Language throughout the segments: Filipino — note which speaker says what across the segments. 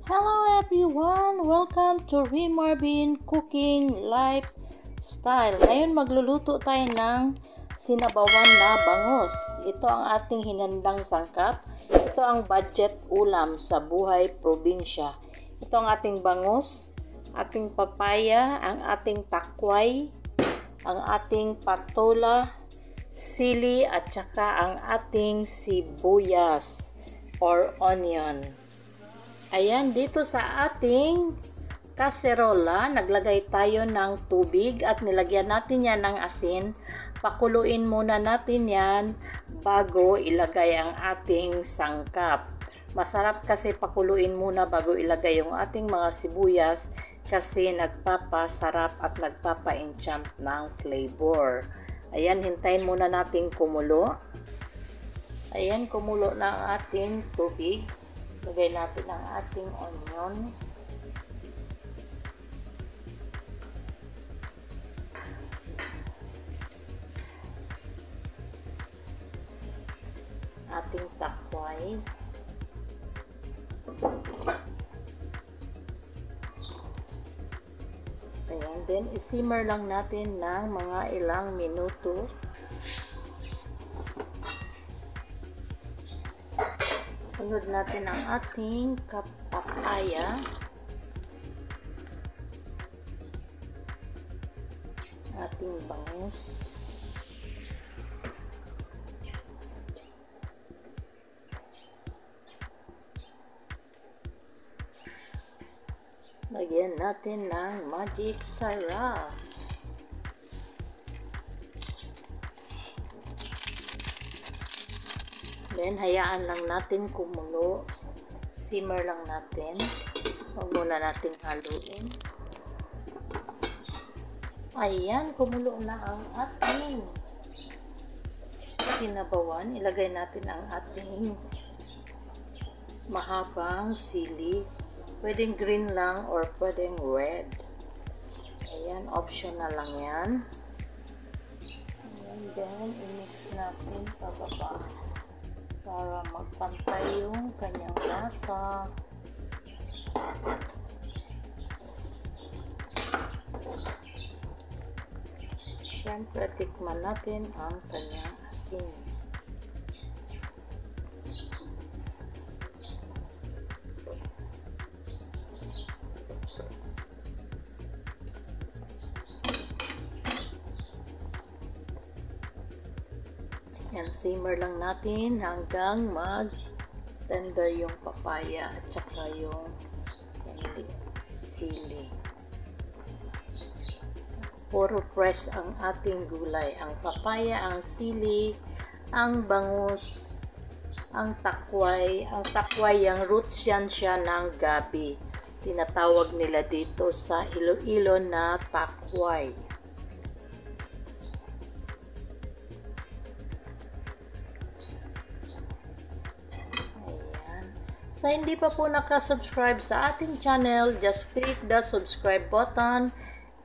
Speaker 1: Hello everyone! Welcome to Marvin Cooking Lifestyle. Ngayon magluluto tayo ng sinabawan na bangus. Ito ang ating hinandang sangkap. Ito ang budget ulam sa buhay probinsya. Ito ang ating bangus, ating papaya, ang ating takway, ang ating patola, sili at saka ang ating sibuyas or onion. Ayan, dito sa ating kaserola, naglagay tayo ng tubig at nilagyan natin yan ng asin. Pakuluin muna natin yan bago ilagay ang ating sangkap. Masarap kasi pakuluin muna bago ilagay yung ating mga sibuyas kasi nagpapasarap at nagpapa-enchant ng flavor. Ayan, hintayin muna natin kumulo. Ayan, kumulo na ang ating tubig. Lagay natin ang ating onion. Ating takway. Ayan, then isimmer lang natin ng mga ilang minuto. Sunod natin ang ating papaya. Ating bangus. Lagyan natin ng magic sarap. Then, hayaan lang natin kumulo. Simmer lang natin. Huwag muna natin haluin. Ayan, kumulo na ang ating sinabawan. Ilagay natin ang ating mahabang sili. Pwedeng green lang or pwedeng red. Ayan, optional lang yan. Ayan, then, i-mix natin pababa para magpantay yung kanyang lasa. Siyempre, tikman natin ang kanyang asin. Yan, simmer lang natin hanggang mag-tender yung papaya at saka yung sili. Puro fresh ang ating gulay. Ang papaya, ang sili, ang bangus, ang takway. Ang takway, ang roots yan siya ng gabi. Tinatawag nila dito sa Iloilo na takway. Sa hindi pa po nakasubscribe sa ating channel, just click the subscribe button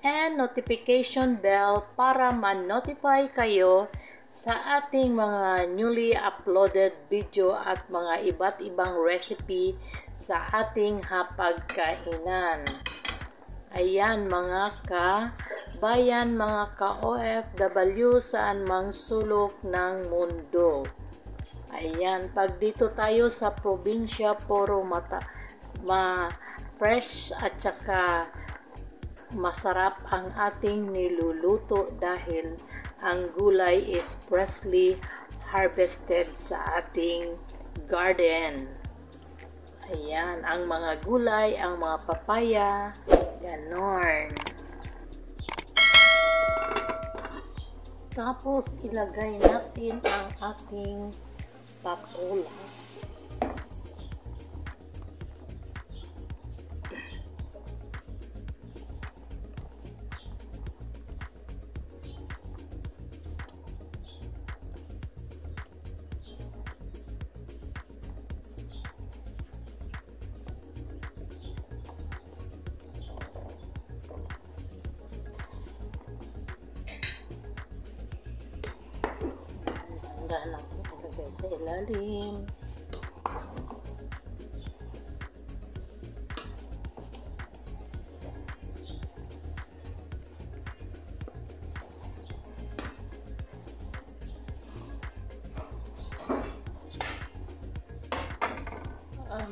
Speaker 1: and notification bell para ma-notify kayo sa ating mga newly uploaded video at mga iba't ibang recipe sa ating hapagkainan. Ayan mga ka-bayan, mga ka-OFW saan mang sulok ng mundo. Ayan, pag dito tayo sa probinsya, puro fresh at saka masarap ang ating niluluto dahil ang gulay is freshly harvested sa ating garden. Ayan, ang mga gulay, ang mga papaya, ganon. Tapos, ilagay natin ang ating patola. Dahan lang ilagay sa ilalim.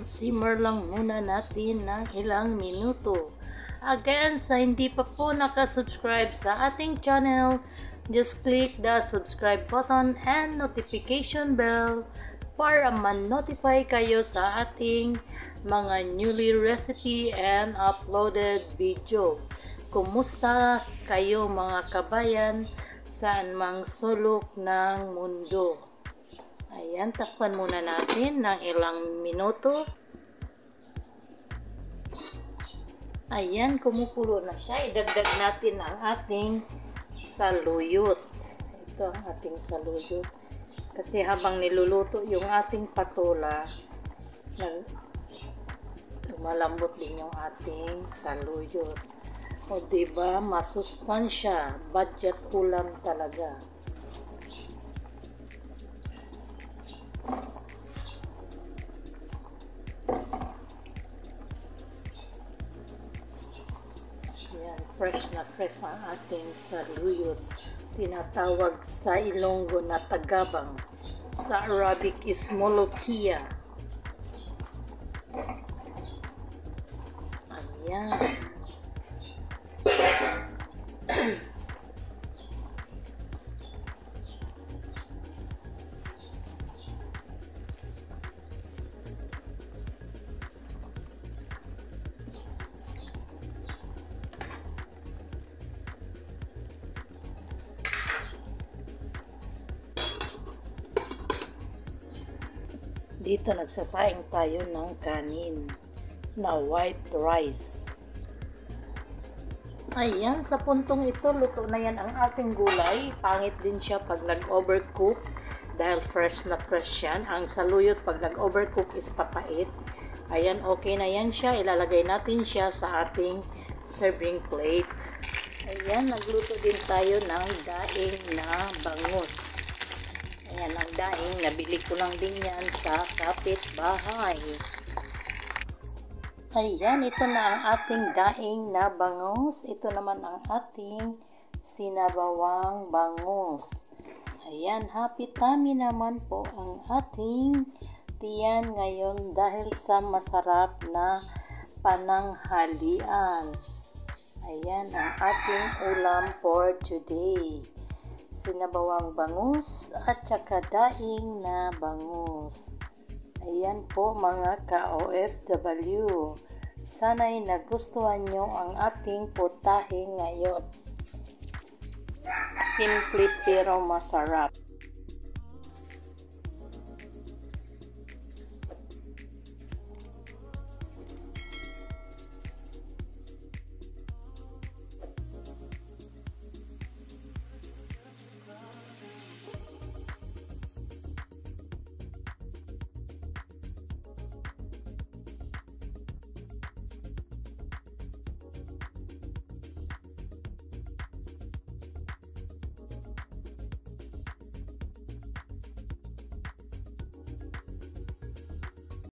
Speaker 1: Simmer lang muna natin ng ilang minuto. Again, sa hindi pa po nakasubscribe sa ating channel, just click the subscribe button and notification bell para man-notify kayo sa ating mga newly recipe and uploaded video. Kumusta kayo mga kabayan saan mang sulok ng mundo? Ayan, takpan muna natin ng ilang minuto. Ayan, kumukulo na siya. Idagdag natin ang ating saluyot. Ito ang ating saluyot. Kasi habang niluluto yung ating patola, lumalambot din yung ating saluyot. O diba, masustansya, budget ulam talaga. Yan, fresh na fresh ang ating saluyot. Tinatawag sa Ilonggo na tagabang. Sa Arabic is molokia. Ayan. Dito nagsasaing tayo ng kanin na white rice. Ayan, sa puntong ito, luto na yan ang ating gulay. Pangit din siya pag nag-overcook dahil fresh na fresh yan. Ang saluyot pag nag-overcook is papait. Ayan, okay na yan siya. Ilalagay natin siya sa ating serving plate. Ayan, nagluto din tayo ng daing na bangus. Ayan ang daing, nabili ko lang din yan sa kapitbahay. Ayan, ito na ang ating daing na bangus. Ito naman ang ating sinabawang bangus. Ayan, happy tummy naman po ang ating tiyan ngayon dahil sa masarap na pananghalian. Ayan ang ating ulam for today. Sinabawang bangus at saka daing na bangus. Ayan po mga ka-OFW. Sana'y nagustuhan nyo ang ating putahe ngayon. Simple pero masarap.